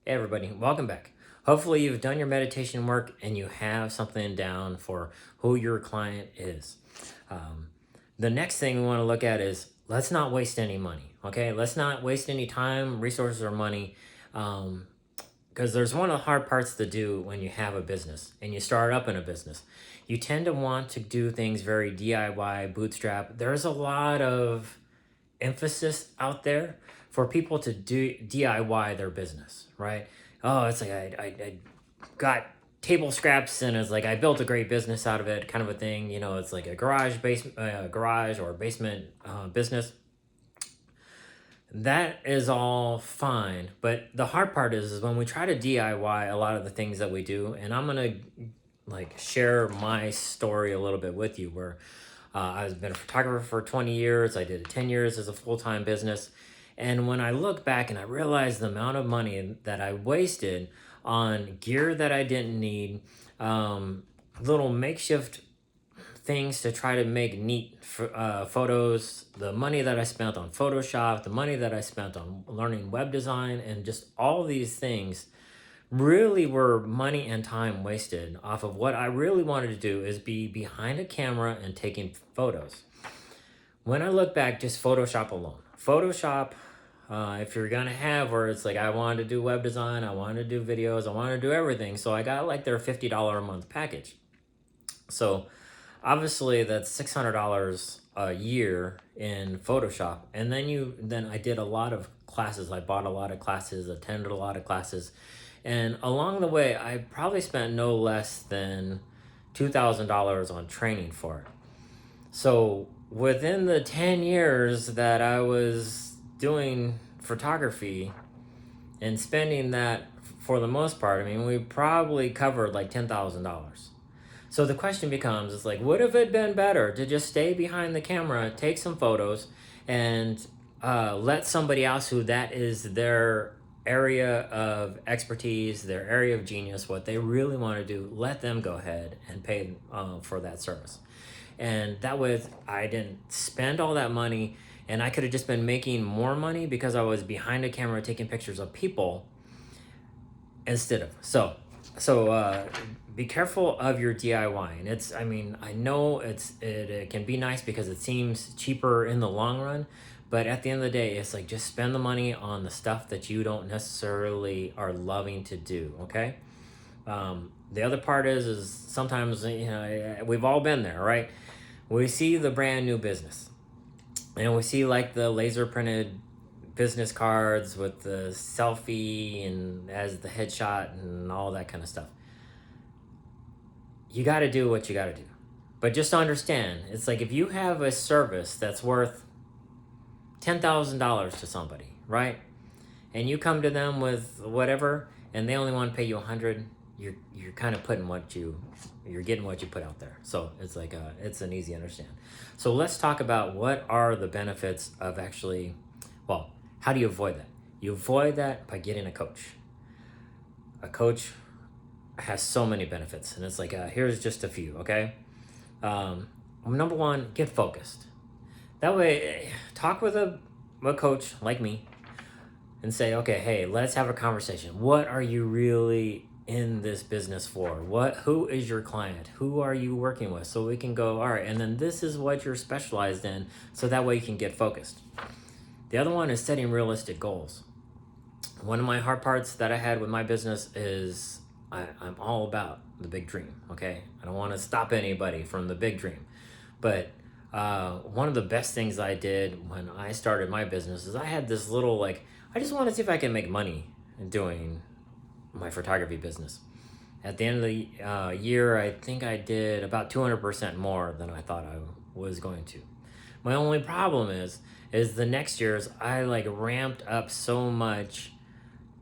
Hey everybody, welcome back. Hopefully you've done your meditation work and you have something down for who your client is. Um, the next thing we want to look at is let's not waste any money. Okay, let's not waste any time, resources, or money. Because there's one of the hard parts to do when you have a business and you start up in a business. You tend to want to do things very DIY, bootstrap. There's a lot of emphasis out there for people to do DIY their business, right? Oh, it's like I got table scraps and it's like I built a great business out of it, kind of a thing. You know, it's like a garage or basement business. That is all fine, but the hard part is when we try to DIY a lot of the things that we do, and I'm gonna like share my story a little bit with you where I've been a photographer for 20 years. I did it 10 years as a full-time business. And when I look back and I realize the amount of money that I wasted on gear that I didn't need, little makeshift things to try to make neat photos, the money that I spent on Photoshop, the money that I spent on learning web design, and just all these things really were money and time wasted off of what I really wanted to do is be behind a camera and taking photos. When I look back, just Photoshop alone. Photoshop, if you're gonna have where it's like I wanted to do web design, I wanted to do videos, I wanted to do everything. So I got like their $50 a month package. So obviously that's $600 a year in Photoshop. And then I did a lot of classes. I bought a lot of classes, attended a lot of classes. And along the way, I probably spent no less than $2,000 on training for it. So within the 10 years that I was doing photography and spending that for the most part, I mean, we probably covered like $10,000. So the question becomes, it's like, would have it been better to just stay behind the camera, take some photos, and let somebody else who that is their area of expertise, their area of genius, what they really want to do, let them go ahead and pay for that service. And that way I didn't spend all that money and I could have just been making more money because I was behind a camera taking pictures of people instead of so be careful of your DIY. And it's, I mean, I know it can be nice because it seems cheaper in the long run, but at the end of the day it's like just spend the money on the stuff that you don't necessarily are loving to do. Okay. The other part is sometimes, you know, we've all been there, right? We see the brand new business and we see like the laser printed business cards with the selfie and as the headshot and all that kind of stuff. You got to do what you got to do. But just understand, it's like if you have a service that's worth $10,000 to somebody, right? And you come to them with whatever and they only want to pay you 100, you're kind of putting you're getting what you put out there. So it's like it's an easy understand. So let's talk about what are the benefits of actually, well, how do you avoid that? You avoid that by getting a coach. A coach has so many benefits, and it's like here's just a few. Okay, number one, get focused. That way, talk with a coach like me and say, okay, hey, let's have a conversation. What are you really in this business for? Who is your client? Who are you working with? So we can go, all right, and then this is what you're specialized in, so that way you can get focused. The other one is setting realistic goals. One of my hard parts that I had with my business is I'm all about the big dream. Okay, I don't want to stop anybody from the big dream, but one of the best things I did when I started my business is I had this little like I just want to see if I can make money doing my photography business. At the end of the year, I think I did about 200% more than I thought I was going to. My only problem is the next year's I like ramped up so much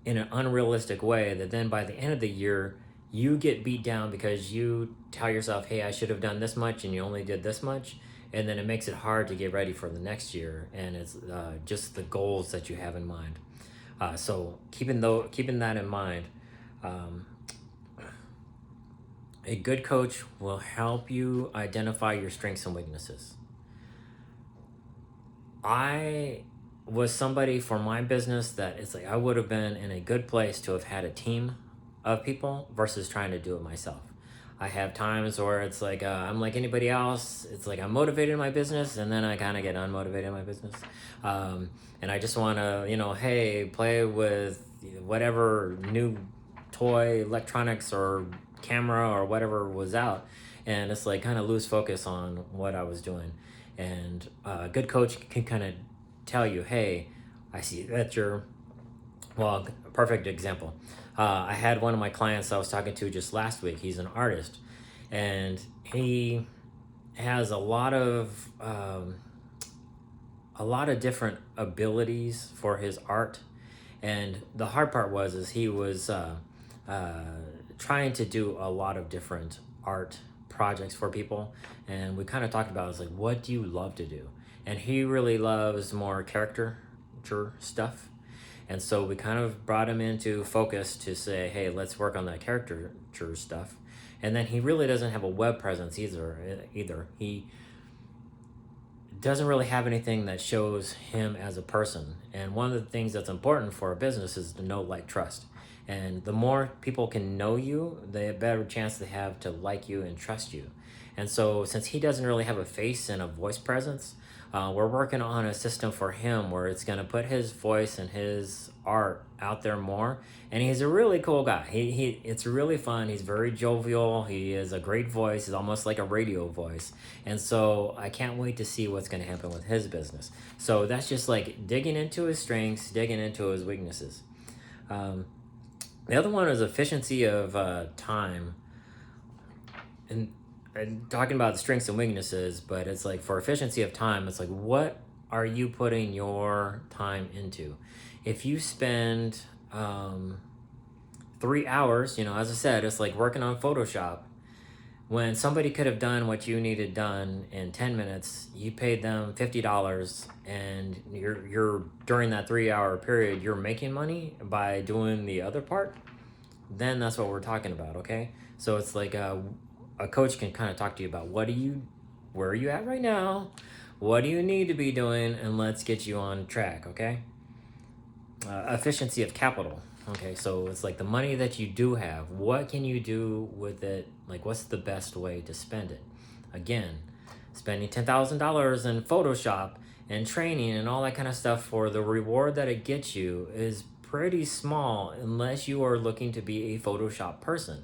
in an unrealistic way that then by the end of the year you get beat down because you tell yourself, hey, I should have done this much and you only did this much, and then it makes it hard to get ready for the next year. And it's just the goals that you have in mind. So keeping that in mind, um, a good coach will help you identify your strengths and weaknesses. I was somebody for my business that it's like I would have been in a good place to have had a team of people versus trying to do it myself. I have times where it's like I'm like anybody else. It's like I'm motivated in my business, and then I kind of get unmotivated in my business, and I just want to, hey, play with whatever new toy, electronics, or camera or whatever was out, and it's like kind of lose focus on what I was doing. And a good coach can kind of tell you, hey, I see that you're, well, perfect example. I had one of my clients I was talking to just last week. He's an artist, and he has a lot of different abilities for his art. And the hard part is he was uh, trying to do a lot of different art projects for people. And we kind of talked about, it's like, what do you love to do? And he really loves more caricature stuff. And so we kind of brought him into focus to say, hey, let's work on that caricature stuff. And then he really doesn't have a web presence either. He doesn't really have anything that shows him as a person. And one of the things that's important for a business is to know, like, trust. And the more people can know you, the better chance they have to like you and trust you. And so since he doesn't really have a face and a voice presence, we're working on a system for him where it's going to put his voice and his art out there more. And he's a really cool guy. It's really fun. He's very jovial. He has a great voice. He's almost like a radio voice. And so I can't wait to see what's going to happen with his business. So that's just like digging into his strengths, digging into his weaknesses. The other one is efficiency of time. And talking about the strengths and weaknesses, but it's like for efficiency of time, it's like, what are you putting your time into? If you spend 3 hours, as I said, it's like working on Photoshop. When somebody could have done what you needed done in 10 minutes, you paid them $50, and you're during that 3 hour period, you're making money by doing the other part. Then that's what we're talking about, okay? So it's like a coach can kind of talk to you about where are you at right now? What do you need to be doing? And let's get you on track, okay? Efficiency of capital. Okay, so it's like the money that you do have, what can you do with it? Like, what's the best way to spend it? Again, spending $10,000 in Photoshop and training and all that kind of stuff for the reward that it gets you is pretty small unless you are looking to be a Photoshop person.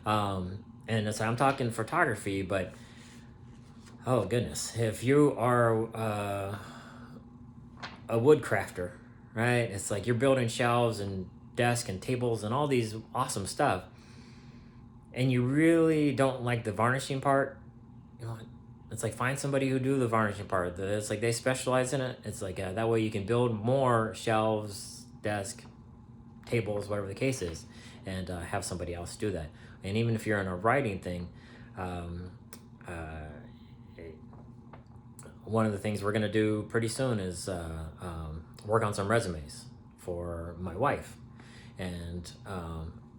And so I'm talking photography, but oh goodness, if you are a wood crafter, right? It's like you're building shelves and desks and tables and all these awesome stuff, and you really don't like the varnishing part. It's like find somebody who do the varnishing part. It's like they specialize in it. It's like that way you can build more shelves, desk, tables, whatever the case is, and have somebody else do that. And even if you're in a writing thing, one of the things we're going to do pretty soon is work on some resumes for my wife. And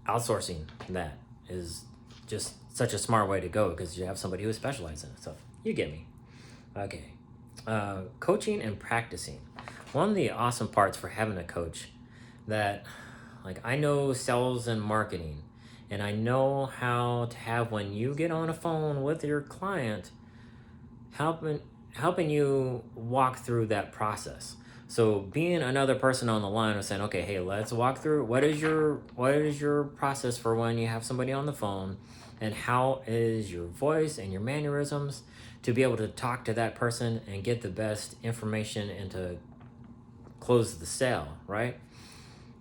outsourcing that is just such a smart way to go because you have somebody who specializes in it. So you get me. Okay. Coaching and practicing. One of the awesome parts for having a coach that, like, I know sales and marketing, and I know how to have, when you get on a phone with your client, helping you walk through that process. So being another person on the line and saying, okay, hey, let's walk through what is your process for when you have somebody on the phone, and how is your voice and your mannerisms to be able to talk to that person and get the best information and to close the sale, right?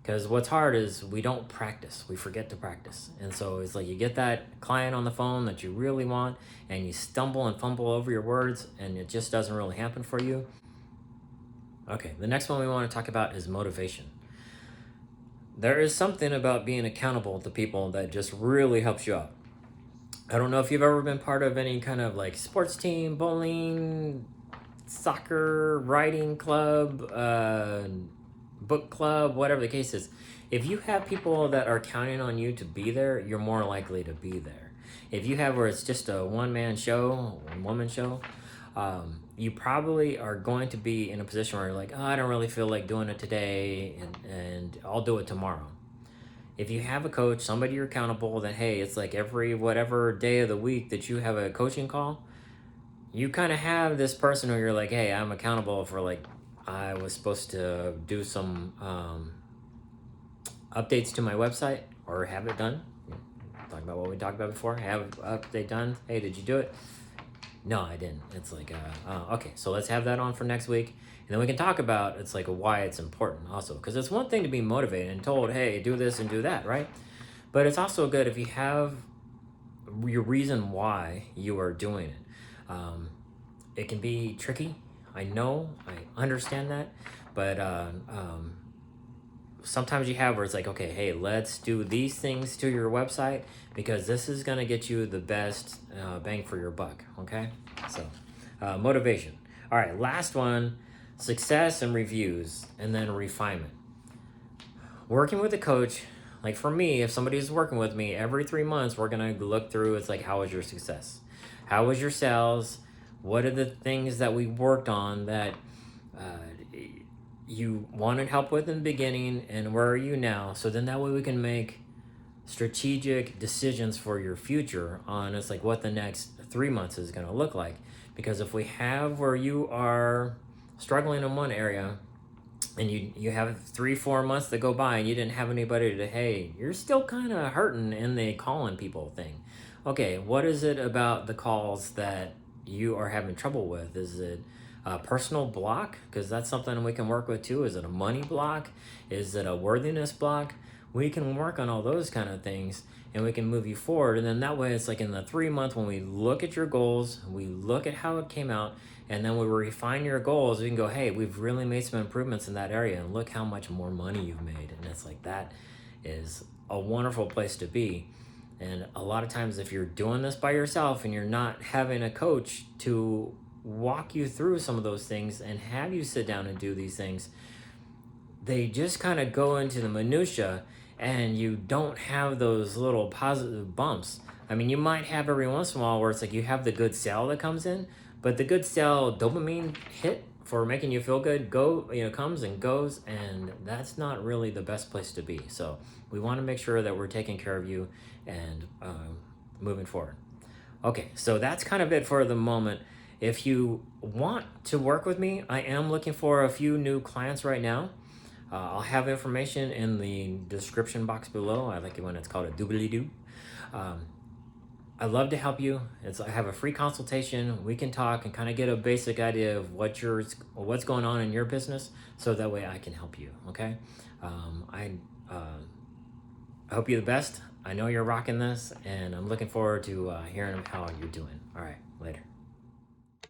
Because what's hard is we don't practice. We forget to practice. And so it's like you get that client on the phone that you really want, and you stumble and fumble over your words, and it just doesn't really happen for you. Okay, the next one we want to talk about is motivation. There is something about being accountable to people that just really helps you out. I don't know if you've ever been part of any kind of like sports team, bowling, soccer, writing club, book club, whatever the case is. If you have people that are counting on you to be there, you're more likely to be there. If you have where it's just a one-man show, one-woman show, you probably are going to be in a position where you're like, oh, I don't really feel like doing it today, and I'll do it tomorrow. If you have a coach, somebody you're accountable, then hey, it's like every whatever day of the week that you have a coaching call, you kind of have this person who you're like, hey, I'm accountable for, like, I was supposed to do some updates to my website or have it done. Talking about what we talked about before, have update done. Hey, did you do it? No, I didn't. It's like, okay, so let's have that on for next week. And then we can talk about, it's like why it's important also. Because it's one thing to be motivated and told, hey, do this and do that, right? But it's also good if you have your reason why you are doing it. It can be tricky. I know, I understand that. But sometimes you have where it's like, okay, hey, let's do these things to your website because this is going to get you the best bang for your buck. Okay, so motivation. All right, last one: success and reviews, and then refinement. Working with a coach, like for me, if somebody's working with me every 3 months, we're going to look through, it's like, how was your success, how was your sales, what are the things that we worked on that you wanted help with in the beginning, and where are you now? So then that way we can make strategic decisions for your future on, it's like, what the next 3 months is going to look like. Because if we have where you are struggling in one area and you have 3-4 months that go by and you didn't have anybody to, hey, you're still kind of hurting in the calling people thing. Okay, what is it about the calls that you are having trouble with? Is it a personal block? Because that's something we can work with too. Is it a money block? Is it a worthiness block? We can work on all those kind of things and we can move you forward. And then that way it's like in the 3 month, when we look at your goals, we look at how it came out, and then we refine your goals, we can go, hey, we've really made some improvements in that area and look how much more money you've made. And it's like, that is a wonderful place to be. And a lot of times if you're doing this by yourself and you're not having a coach to walk you through some of those things and have you sit down and do these things, they just kind of go into the minutia and you don't have those little positive bumps. I mean, you might have every once in a while where it's like you have the good sale that comes in, but the good sale dopamine hit for making you feel good comes and goes, and that's not really the best place to be. So we want to make sure that we're taking care of you and moving forward. Okay, so that's kind of it for the moment. If you want to work with me, I am looking for a few new clients right now. I'll have information in the description box below. I like it when it's called a doobly-doo. I'd love to help you. I have a free consultation. We can talk and kind of get a basic idea of what's going on in your business, so that way I can help you. Okay. I hope you the best. I know you're rocking this, and I'm looking forward to hearing how you're doing. All right, later.